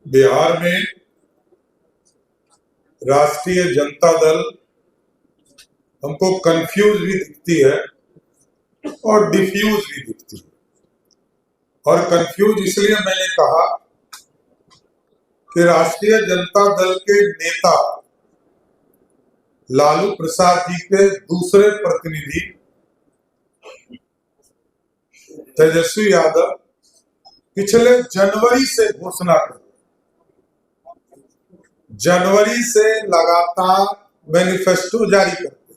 बिहार में राष्ट्रीय जनता दल हमको कंफ्यूज भी दिखती है और डिफ्यूज भी दिखती है। और कंफ्यूज इसलिए मैंने कहा कि राष्ट्रीय जनता दल के नेता लालू प्रसाद जी के दूसरे प्रतिनिधि तेजस्वी यादव पिछले जनवरी से लगातार मैनिफेस्टो जारी करते,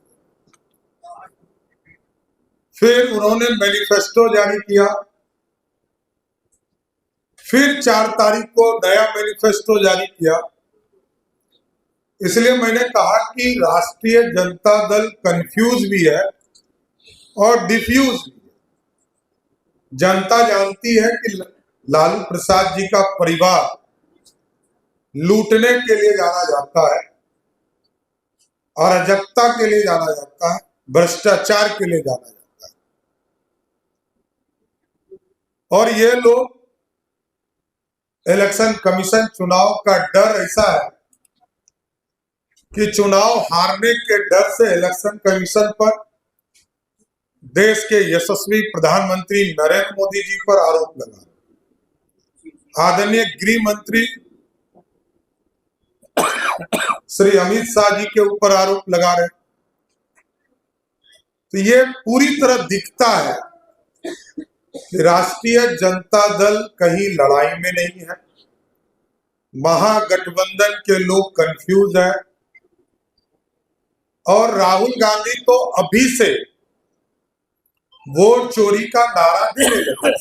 फिर उन्होंने मैनिफेस्टो जारी किया, फिर 4 तारीख को नया मैनिफेस्टो जारी किया। इसलिए मैंने कहा कि राष्ट्रीय जनता दल कंफ्यूज भी है और डिफ्यूज भी है। जनता जानती है कि लालू प्रसाद जी का परिवार लूटने के लिए जाना जाता है, अराजकता के लिए जाना जाता है, भ्रष्टाचार के लिए जाना जाता है। और ये लोग इलेक्शन कमीशन चुनाव का डर ऐसा है कि चुनाव हारने के डर से इलेक्शन कमीशन पर, देश के यशस्वी प्रधानमंत्री नरेंद्र मोदी जी पर आरोप लगा, आदरणीय गृह मंत्री श्री अमित शाह जी के ऊपर आरोप लगा रहे। तो ये पूरी तरह दिखता है कि राष्ट्रीय जनता दल कहीं लड़ाई में नहीं है, महागठबंधन के लोग कंफ्यूज है और राहुल गांधी तो अभी से वोट चोरी का नारा देने लगे।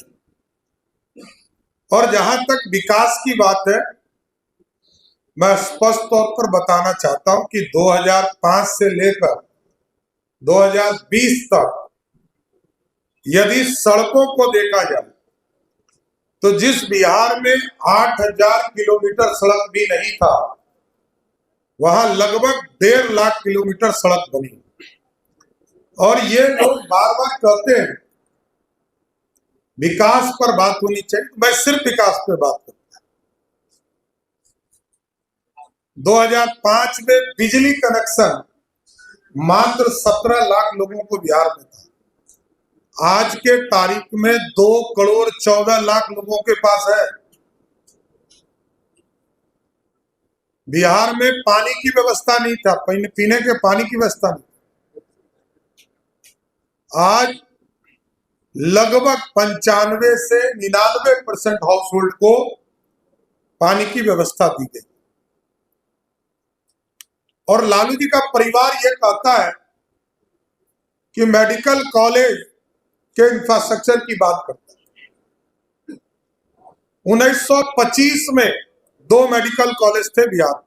और जहां तक विकास की बात है, मैं स्पष्ट तौर पर बताना चाहता हूं कि 2005 से लेकर 2020 तक यदि सड़कों को देखा जाए तो जिस बिहार में 8000 किलोमीटर सड़क भी नहीं था, वहां लगभग 1.5 लाख किलोमीटर सड़क बनी। और ये लोग बार बार कहते हैं विकास पर बात होनी चाहिए, मैं सिर्फ विकास पर बात करता हूं। 2005 में बिजली कनेक्शन मात्र 17 लाख लोगों को बिहार में था। आज के तारीख में 2 करोड़ 14 लाख लोगों के पास है। बिहार में पानी की व्यवस्था नहीं था, पीने के पानी की व्यवस्था नहीं। आज लगभग 95 से 99% हाउस होल्ड को पानी की व्यवस्था दी गई। और लालू जी का परिवार यह कहता है कि मेडिकल कॉलेज के इंफ्रास्ट्रक्चर की बात करता है। 1925 में 2 मेडिकल कॉलेज थे बिहार में।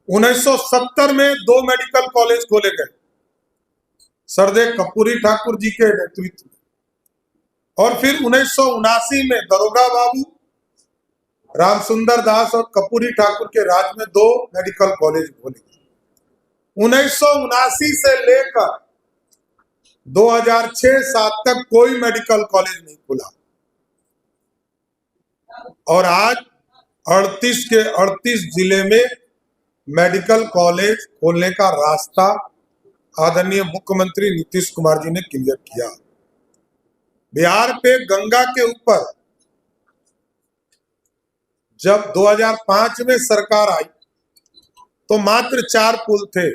1970 में 2 मेडिकल कॉलेज खोले गए सरदेव कपूरी ठाकुर जी के नेतृत्व में। और फिर 1979 में दरोगा बाबू, रामसुंदर दास और कपूरी ठाकुर के राज में 2 मेडिकल कॉलेज खोले गए। 1979 से लेकर 2006-07 तक कोई मेडिकल कॉलेज नहीं खुला। और आज 38 के 38 जिले में मेडिकल कॉलेज खोलने का रास्ता आदरणीय मुख्यमंत्री नीतीश कुमार जी ने क्लियर किया। बिहार पे गंगा के ऊपर जब 2005 में सरकार आई तो मात्र 4 पुल थे,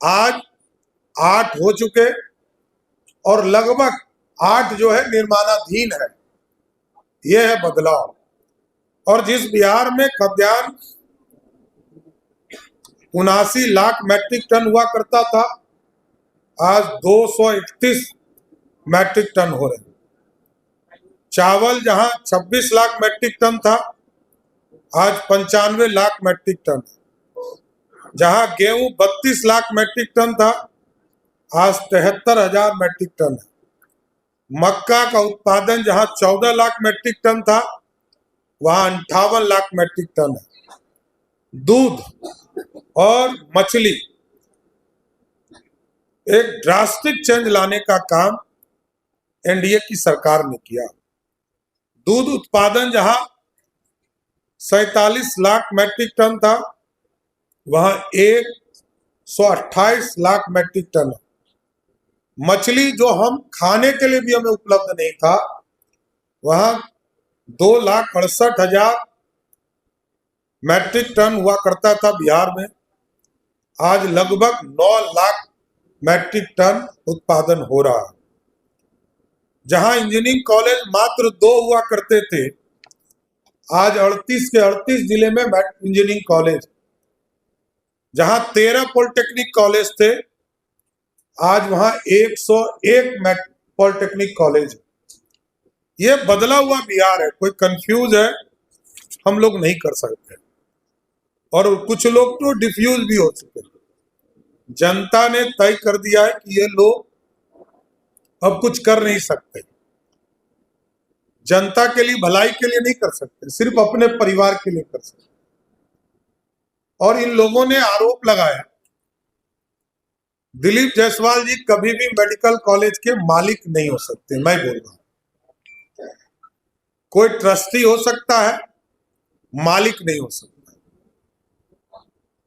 आज 8 हो चुके और लगभग 8 जो है निर्माणाधीन है। यह है बदलाव। और जिस बिहार में खाद्यान्न 79 लाख मैट्रिक टन हुआ करता था, आज 231 मैट्रिक टन हो रहे। चावल जहां 26 लाख मैट्रिक टन था, आज 95 लाख मैट्रिक टन। जहां गेहूं 32 लाख मैट्रिक टन था, आज 73,000 मैट्रिक टन है। मक्का का उत्पादन जहां 14 लाख मैट्रिक टन था, वहां 58 लाख मैट्रिक टन है। दूध और मछली, एक ड्रास्टिक चेंज लाने का काम एनडीए की सरकार ने किया। दूध उत्पादन जहां 47 लाख मैट्रिक टन था, वहां 128 लाख मैट्रिक टन है। मछली जो हम खाने के लिए भी हमें उपलब्ध नहीं था, वहां 2,68,000 मैट्रिक टन हुआ करता था बिहार में। आज लगभग 9 लाख मैट्रिक टन उत्पादन हो रहा है। जहां इंजीनियरिंग कॉलेज मात्र 2 हुआ करते थे, आज 38 के 38 जिले में इंजीनियरिंग कॉलेज। जहां 13 पॉलिटेक्निक कॉलेज थे, आज वहां 101 पॉलिटेक्निक कॉलेज। ये बदला हुआ बिहार है। कोई कंफ्यूज है, हम लोग नहीं कर सकते, और कुछ लोग तो डिफ्यूज भी हो चुके हैं। जनता ने तय कर दिया है कि ये लोग अब कुछ कर नहीं सकते, जनता के लिए, भलाई के लिए नहीं कर सकते, सिर्फ अपने परिवार के लिए कर सकते। और इन लोगों ने आरोप लगाया, दिलीप जायसवाल जी कभी भी मेडिकल कॉलेज के मालिक नहीं हो सकते। मैं बोल रहा हूं, कोई ट्रस्टी हो सकता है, मालिक नहीं हो सकता।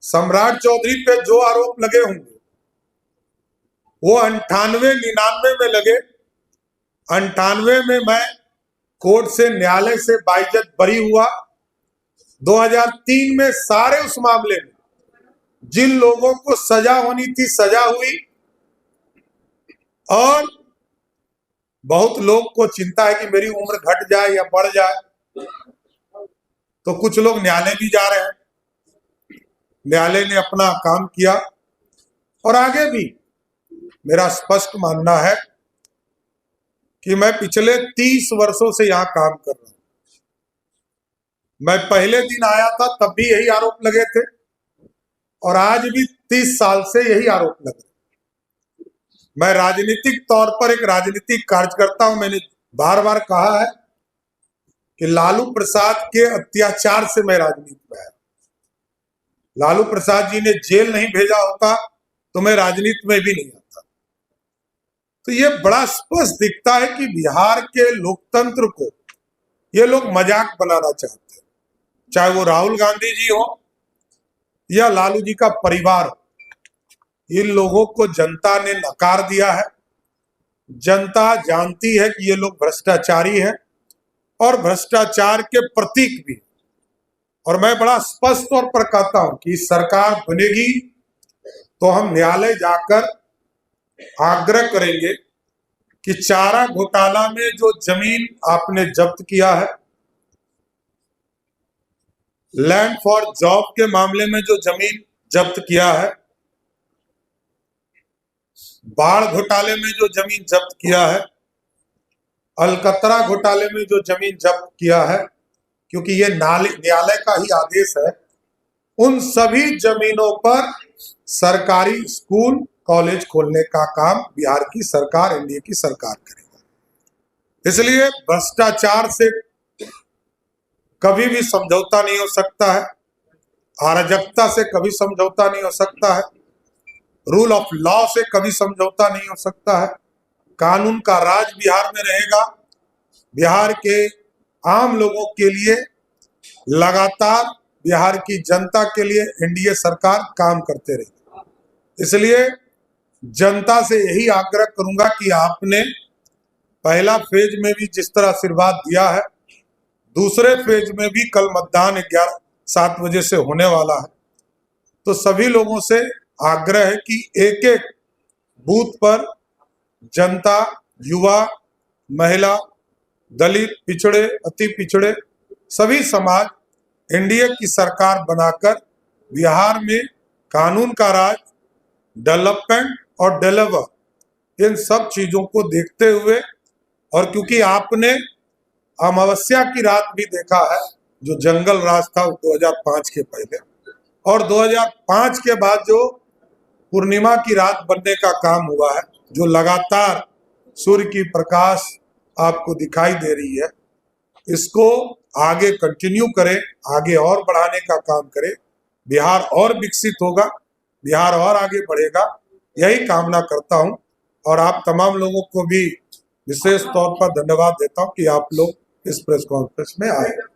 सम्राट चौधरी पे जो आरोप लगे होंगे वो 98, 99 में लगे। 98 में मैं कोर्ट से, न्यायालय से बाइज्जत बरी हुआ। 2003 में सारे उस मामले में जिन लोगों को सजा होनी थी सजा हुई, और बहुत लोग को चिंता है कि मेरी उम्र घट जाए या बढ़ जाए, तो कुछ लोग न्यायालय भी जा रहे हैं। न्यायालय ने अपना काम किया, और आगे भी मेरा स्पष्ट मानना है कि मैं पिछले 30 वर्षों से यहां काम कर रहा हूं। मैं पहले दिन आया था तब भी यही आरोप लगे थे, और आज भी 30 साल से यही आरोप लगे। मैं राजनीतिक तौर पर एक राजनीतिक कार्यकर्ता हूं। मैंने बार बार कहा है कि लालू प्रसाद के अत्याचार से मैं राजनीति में आया। लालू प्रसाद जी ने जेल नहीं भेजा होता तो मैं राजनीति में भी नहीं आता। तो ये बड़ा स्पष्ट दिखता है कि बिहार के लोकतंत्र को ये लोग मजाक बनाना चाहते हैं, चाहे वो राहुल गांधी जी हो या लालू जी का परिवार हो। इन लोगों को जनता ने नकार दिया है। जनता जानती है कि ये लोग भ्रष्टाचारी हैं और भ्रष्टाचार के प्रतीक भी। और मैं बड़ा स्पष्ट तौर पर कहता हूं कि सरकार बनेगी तो हम न्यायालय जाकर आग्रह करेंगे कि चारा घोटाला में जो जमीन आपने जब्त किया है, लैंड फॉर जॉब के मामले में जो जमीन जब्त किया है, बाढ़ घोटाले में जो जमीन जब्त किया है, अलकतरा घोटाले में जो जमीन जब्त किया है, क्योंकि ये न्यायालय का ही आदेश है, उन सभी जमीनों पर सरकारी स्कूल कॉलेज खोलने का काम बिहार की सरकार, एनडीए की सरकार करेगा। इसलिए भ्रष्टाचार से कभी भी समझौता नहीं हो सकता है, अराजकता से कभी समझौता नहीं हो सकता है, रूल ऑफ लॉ से कभी समझौता नहीं हो सकता है। कानून का राज बिहार में रहेगा। बिहार के आम लोगों के लिए लगातार बिहार की जनता के लिए एनडीए सरकार काम करते रहेगी। इसलिए जनता से यही आग्रह करूंगा कि आपने पहला फेज में भी जिस तरह आशीर्वाद दिया है, दूसरे फेज में भी कल मतदान 7 बजे से होने वाला है, तो सभी लोगों से आग्रह है कि एक एक बूथ पर जनता, युवा, महिला, दलित, पिछड़े, अति पिछड़े, सभी समाज एनडीए की सरकार बनाकर बिहार में कानून का राज, डेवलपमेंट और डिलीवर, इन सब चीजों को देखते हुए, और क्योंकि आपने अमावस्या की रात भी देखा है, जो जंगल राज था 2005 के पहले, और 2005 के बाद जो पूर्णिमा की रात बनने का काम हुआ है, जो लगातार सूर्य की प्रकाश आपको दिखाई दे रही है, इसको आगे कंटिन्यू करें, आगे और बढ़ाने का काम करें। बिहार और विकसित होगा, बिहार और आगे बढ़ेगा, यही कामना करता हूं। और आप तमाम लोगों को भी विशेष तौर पर धन्यवाद देता हूं कि आप लोग इस प्रेस कॉन्फ्रेंस में आए।